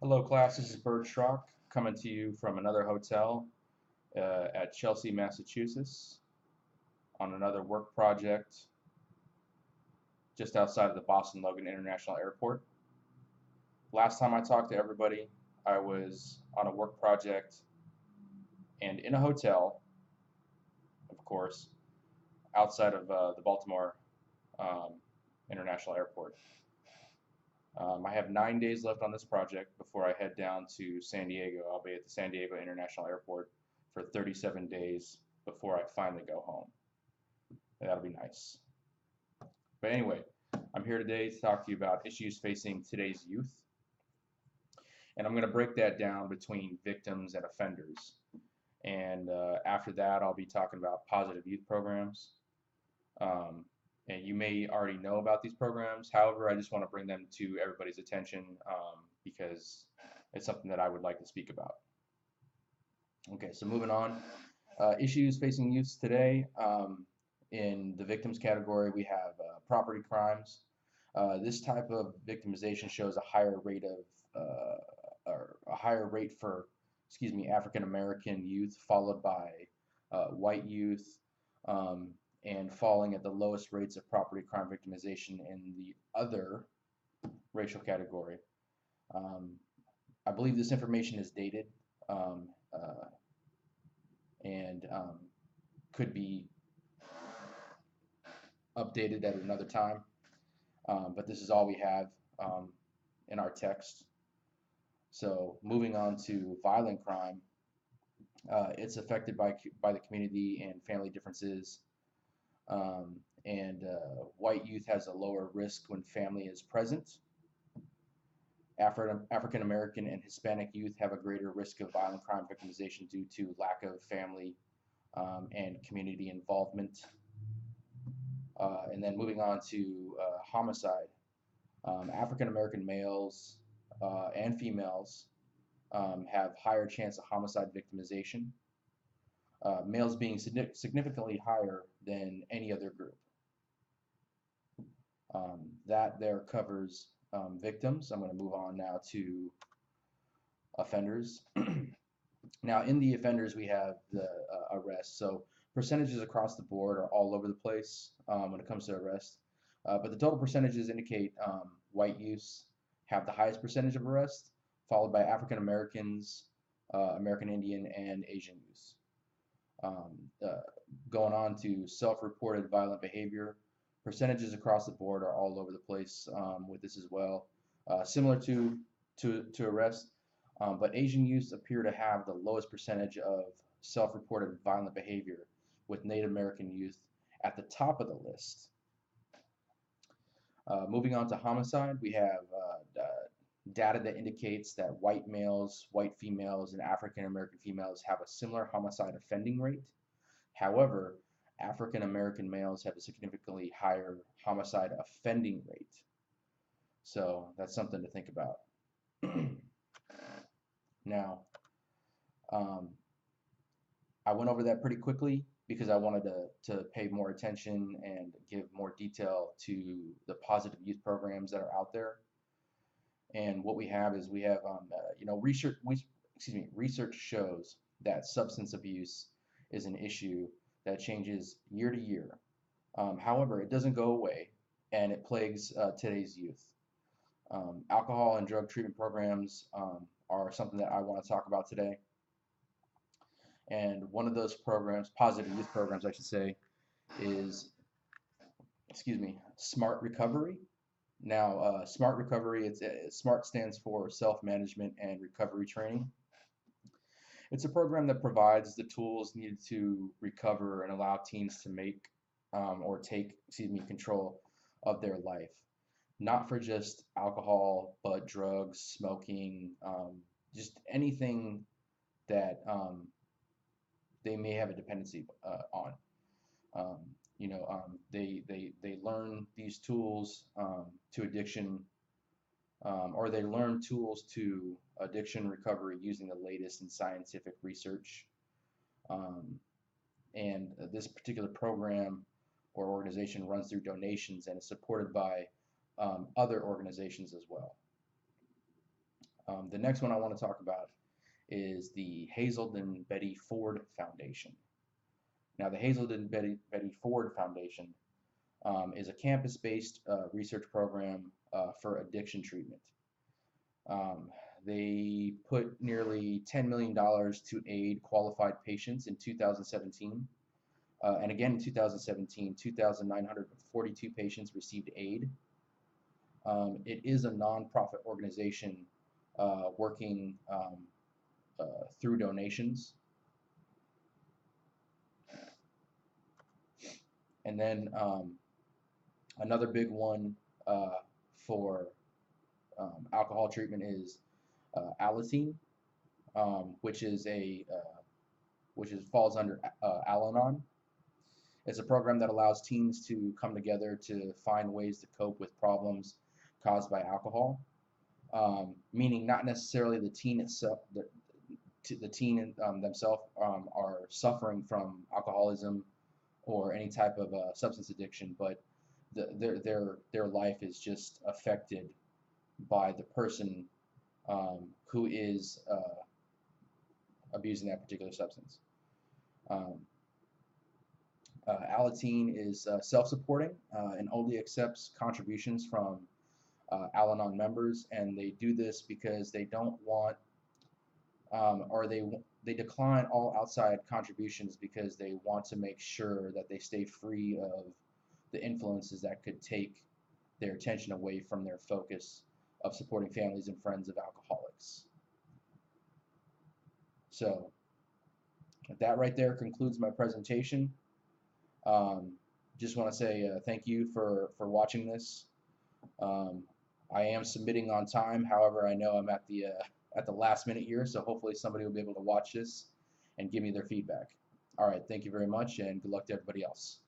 Hello class, this is Bird Schrock coming to you from another hotel at Chelsea, Massachusetts on another work project just outside of the Boston Logan International Airport. Last time I talked to everybody, I was on a work project and in a hotel, of course, outside of the Baltimore um, International Airport. I have 9 days left on this project before I head down to San Diego. I'll be at the San Diego International Airport for 37 days before I finally go home. That'll be nice. But anyway, I'm here today to talk to you about issues facing today's youth. And I'm going to break that down between victims and offenders. And after that, I'll be talking about positive youth programs. And you may already know about these programs. However, I just want to bring them to everybody's attention because it's something that I would like to speak about. Okay, so moving on. Issues facing youth today. In the victims category, we have property crimes. This type of victimization shows a higher rate of or a higher rate for, African American youth, followed by white youth, and falling at the lowest rates of property crime victimization in the other racial category. I believe this information is dated and could be updated at another time, but this is all we have in our text. So moving on to violent crime, it's affected by the community and family differences, and white youth has a lower risk when family is present. African American and Hispanic youth have a greater risk of violent crime victimization due to lack of family and community involvement. And then moving on to homicide, African American males and females have higher chance of homicide victimization, males being significantly higher than any other group. That there covers victims. I'm going to move on now to offenders. Now, in the offenders, we have the arrests. So percentages across the board are all over the place when it comes to arrest. But the total percentages indicate white youths have the highest percentage of arrests, followed by African Americans, American Indian, and Asian youths. Going on to self-reported violent behavior, percentages across the board are all over the place with this as well. Similar to arrest, but Asian youths appear to have the lowest percentage of self-reported violent behavior, with Native American youth at the top of the list. Moving on to homicide, we have data that indicates that white males, white females, and African American females have a similar homicide offending rate. However, African American males have a significantly higher homicide offending rate. So that's something to think about. Now, I went over that pretty quickly because I wanted to pay more attention and give more detail to the positive youth programs that are out there. And what we have is we have, research shows that substance abuse is an issue that changes year to year. However, it doesn't go away, and it plagues today's youth. Alcohol and drug treatment programs are something that I want to talk about today. And one of those programs, positive youth programs, I should say, is, Smart Recovery. Now, Smart Recovery, SMART stands for Self-Management and Recovery Training. It's a program that provides the tools needed to recover and allow teens to make or take, control of their life. Not for just alcohol, but drugs, smoking, just anything that they may have a dependency on. They learn these tools to addiction, or they learn tools to addiction recovery using the latest in scientific research. And this particular program or organization runs through donations and is supported by other organizations as well. The next one I want to talk about is the Hazelden Betty Ford Foundation. Now, the Hazelden Betty Ford Foundation is a campus-based research program for addiction treatment. Um, they put nearly $10 million to aid qualified patients in 2017. And again in 2017, 2,942 patients received aid. It is a nonprofit organization working through donations. And then another big one for alcohol treatment is Alateen, which is falls under Al-Anon. It's a program that allows teens to come together to find ways to cope with problems caused by alcohol, meaning not necessarily the teen itself, the teen themselves are suffering from alcoholism or any type of substance addiction, but their life is just affected by the person who is abusing that particular substance. Alateen is self-supporting and only accepts contributions from Al-Anon members, and they do this because they don't want, or they decline all outside contributions because they want to make sure that they stay free of the influences that could take their attention away from their focus of supporting families and friends of alcoholics. So that right there concludes my presentation. Just want to say thank you for watching this. I am submitting on time. However, I know I'm at the last minute here, so hopefully somebody will be able to watch this and give me their feedback. All right, thank you very much, and good luck to everybody else.